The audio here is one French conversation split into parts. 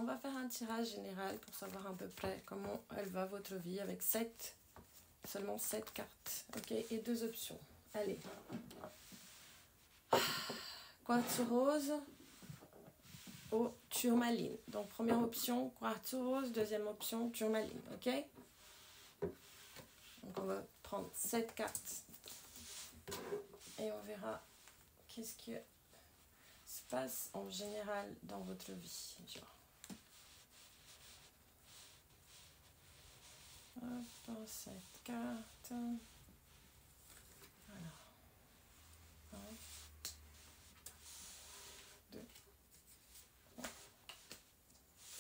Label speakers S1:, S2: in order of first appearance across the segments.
S1: on va faire un tirage général pour savoir à peu près comment elle va votre vie avec seulement 7 cartes. Ok, et 2 options. Allez. Quartz rose ou tourmaline. Donc première option, quartz rose. Deuxième option, tourmaline. Ok. Donc on va prendre 7 cartes. Et on verra qu'est-ce qui se passe en général dans votre vie. Hop, 7 cartes. Alors, 1, 2, 3,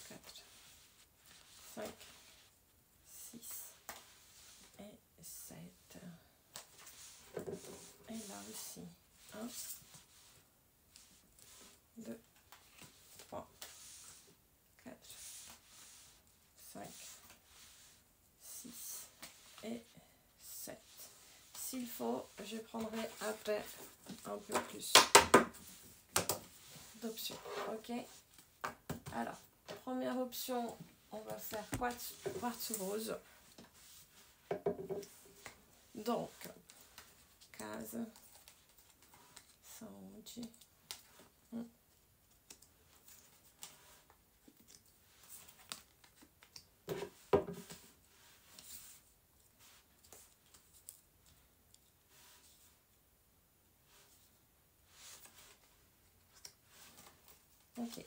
S1: 4, 5, 6 et 7. Et là aussi. 1, 2, 3, 4, 5, 6 et 7. S'il faut, je prendrai après un peu plus d'options. Ok. Alors, première option, on va faire quartz rose. Donc, case, saúde. Ok.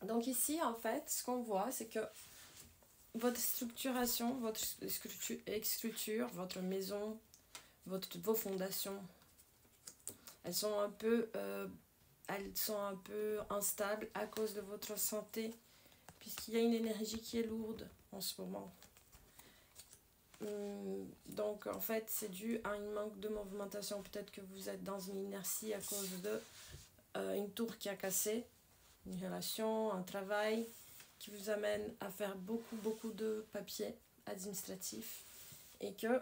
S1: Donc ici, en fait, ce qu'on voit, c'est que votre structuration, votre écriture, votre maison, vos fondations, elles sont un peu instables à cause de votre santé, puisqu'il y a une énergie qui est lourde en ce moment. Donc en fait, c'est dû à un manque de movimentation. Peut-être que vous êtes dans une inertie à cause de une tour qui a cassé, une relation, un travail qui vous amène à faire beaucoup de papiers administratifs et que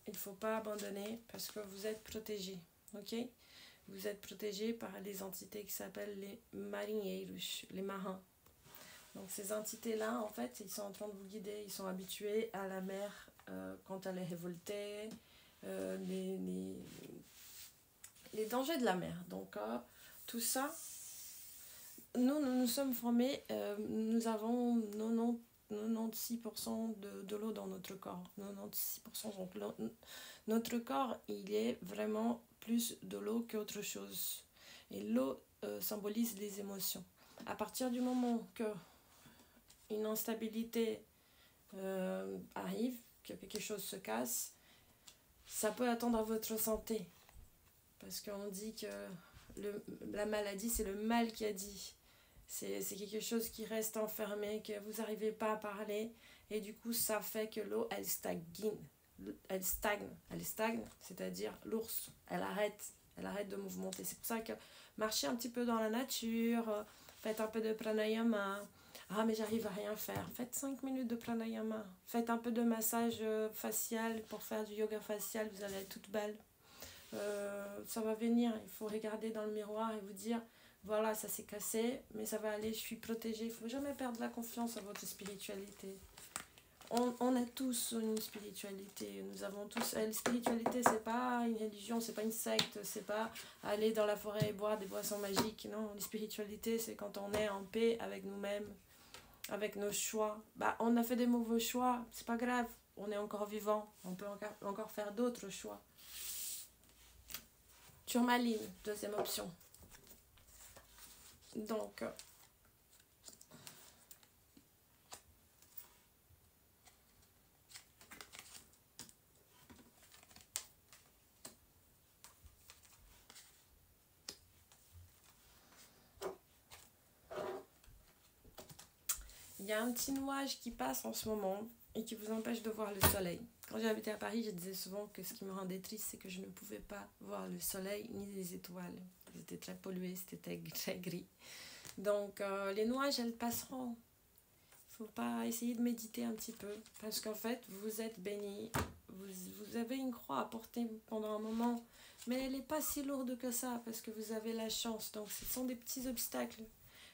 S1: il ne faut pas abandonner parce que vous êtes protégé. Ok, vous êtes protégé par les entités qui s'appellent les marinheiros, les marins. Donc ces entités-là, en fait, ils sont en train de vous guider. Ils sont habitués à la mer quand elle est révoltée, les dangers de la mer. Donc tout ça, nous sommes formés, nous avons 96% de l'eau dans notre corps. 96%. Donc notre corps, il est vraiment plus de l'eau qu'autre chose. Et l'eau symbolise les émotions. À partir du moment que une instabilité arrive, que quelque chose se casse, ça peut attendre à votre santé. Parce qu'on dit que la maladie, c'est le mal qui a dit. C'est quelque chose qui reste enfermé, que vous n'arrivez pas à parler. Et du coup, ça fait que l'eau, elle stagne. Elle stagne, c'est-à-dire l'ours, elle arrête de mouvementer. C'est pour ça que marchez un petit peu dans la nature, faites un peu de pranayama. Ah, mais j'arrive à rien faire. Faites 5 minutes de pranayama. Faites un peu de massage facial pour faire du yoga facial. Vous allez être toute belle. Ça va venir. Il faut regarder dans le miroir et vous dire, voilà, ça s'est cassé, mais ça va aller, je suis protégée. Il ne faut jamais perdre la confiance en votre spiritualité. On a tous une spiritualité. Nous avons tous... La spiritualité, c'est pas une religion, c'est pas une secte, c'est pas aller dans la forêt et boire des boissons magiques. Non, la spiritualité, c'est quand on est en paix avec nous-mêmes, avec nos choix. Bah, on a fait des mauvais choix, c'est pas grave. On est encore vivant, on peut encore faire d'autres choix. Tourmaline, deuxième option. Donc... il y a un petit nuage qui passe en ce moment et qui vous empêche de voir le soleil. Quand j'habitais à Paris, je disais souvent que ce qui me rendait triste, c'est que je ne pouvais pas voir le soleil ni les étoiles. C'était très pollué, c'était très gris. Donc les nuages, elles passeront. Il ne faut pas essayer de méditer un petit peu parce qu'en fait, vous êtes bénis. Vous avez une croix à porter pendant un moment, mais elle n'est pas si lourde que ça parce que vous avez la chance. Donc ce sont des petits obstacles.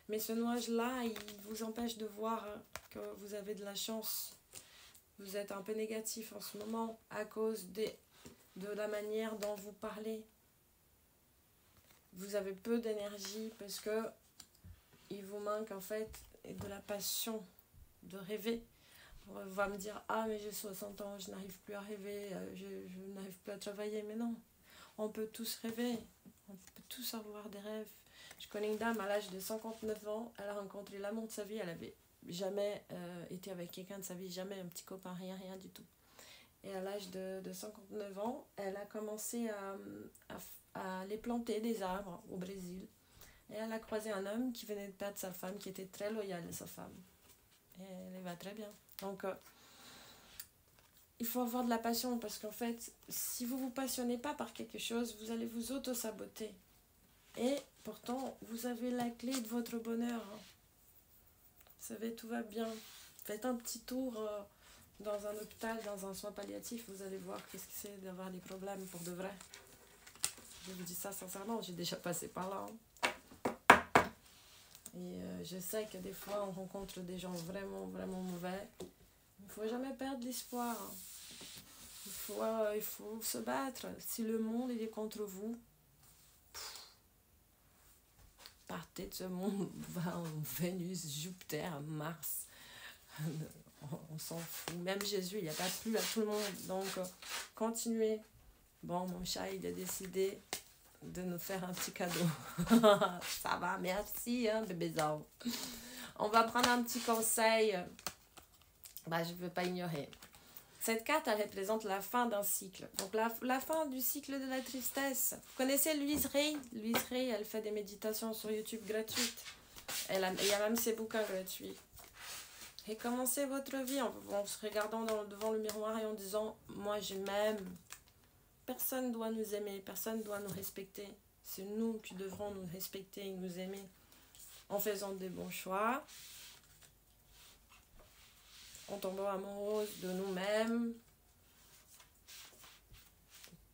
S1: Mais ce nuage-là, il vous empêche de voir que vous avez de la chance. Vous êtes un peu négatif en ce moment à cause de la manière dont vous parlez. Vous avez peu d'énergie parce que il vous manque en fait de la passion de rêver. On va me dire, ah mais j'ai 60 ans, je n'arrive plus à rêver, je n'arrive plus à travailler. Mais non, on peut tous rêver, on peut tous avoir des rêves. Je connais une dame à l'âge de 59 ans, elle a rencontré l'amour de sa vie, elle avait jamais été avec quelqu'un de sa vie, jamais un petit copain, rien du tout. Et à l'âge de 59 ans, elle a commencé à aller planter des arbres au Brésil. Et elle a croisé un homme qui venait de perdre sa femme, qui était très loyal à sa femme. Et elle va très bien. Donc, il faut avoir de la passion parce qu'en fait, si vous ne vous passionnez pas par quelque chose, vous allez vous auto-saboter. Et pourtant, vous avez la clé de votre bonheur. Vous savez, tout va bien. Faites un petit tour dans un hôpital, dans un soin palliatif, vous allez voir qu'est-ce que c'est d'avoir des problèmes pour de vrai. Je vous dis ça sincèrement, j'ai déjà passé par là. Et je sais que des fois, on rencontre des gens vraiment mauvais. Il ne faut jamais perdre l'espoir. Il faut se battre. Si le monde est contre vous, partez de ce monde, va en Vénus, Jupiter, Mars. On s'en fout. Même Jésus, il n'y a pas plu à tout le monde. Donc, continuez. Bon, mon chat, il a décidé de nous faire un petit cadeau. Ça va, merci, hein, bébézao. On va prendre un petit conseil. Je ne veux pas ignorer. Cette carte, elle représente la fin d'un cycle. Donc, la fin du cycle de la tristesse. Vous connaissez Louise Hay? Louise Hay, elle fait des méditations sur YouTube gratuites. Il y a même ses bouquins gratuits. Et commencez votre vie en se regardant devant le miroir et en disant « Moi, je m'aime ». Personne ne doit nous aimer, personne ne doit nous respecter. C'est nous qui devrons nous respecter et nous aimer en faisant des bons choix, en tombant amoureuse de nous-mêmes,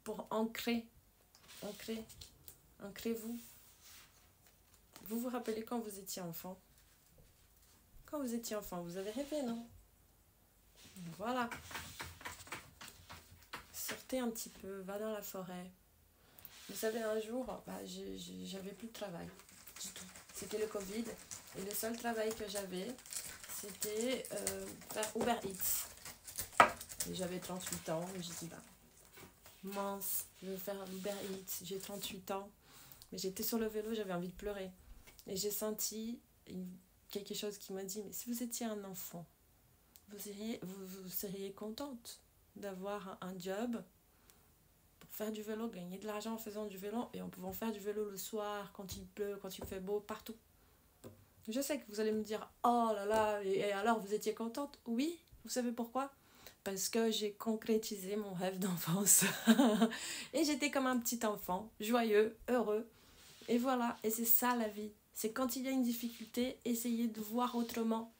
S1: pour ancrer-vous. Vous vous rappelez quand vous étiez enfant? Quand vous étiez enfant, vous avez rêvé, non? Voilà. Sortez un petit peu, va dans la forêt. Vous savez, un jour, j'avais plus de travail du tout. C'était le Covid. Et le seul travail que j'avais, c'était faire Uber Eats. Et j'avais 38 ans. Et j'ai dit, mince, je vais faire Uber Eats. J'ai 38 ans. Mais j'étais sur le vélo, j'avais envie de pleurer. Et j'ai senti quelque chose qui m'a dit, mais si vous étiez un enfant, vous seriez contente d'avoir un job pour faire du vélo, gagner de l'argent en faisant du vélo et en pouvant faire du vélo le soir, quand il pleut, quand il fait beau, partout. Je sais que vous allez me dire, oh là là, et alors vous étiez contente? Oui, vous savez pourquoi? Parce que j'ai concrétisé mon rêve d'enfance. Et j'étais comme un petit enfant, joyeux, heureux. Et voilà, et c'est ça la vie. C'est quand il y a une difficulté, essayez de voir autrement.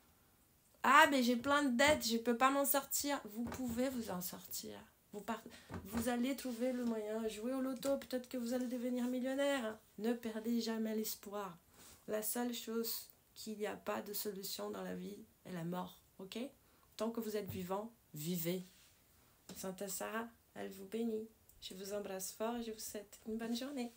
S1: Ah, mais j'ai plein de dettes, je ne peux pas m'en sortir. Vous pouvez vous en sortir. Vous allez trouver le moyen. Jouer au loto, peut-être que vous allez devenir millionnaire. Ne perdez jamais l'espoir. La seule chose qu'il n'y a pas de solution dans la vie est la mort. Ok? Tant que vous êtes vivant, vivez. Sainte Sarah, elle vous bénit. Je vous embrasse fort et je vous souhaite une bonne journée.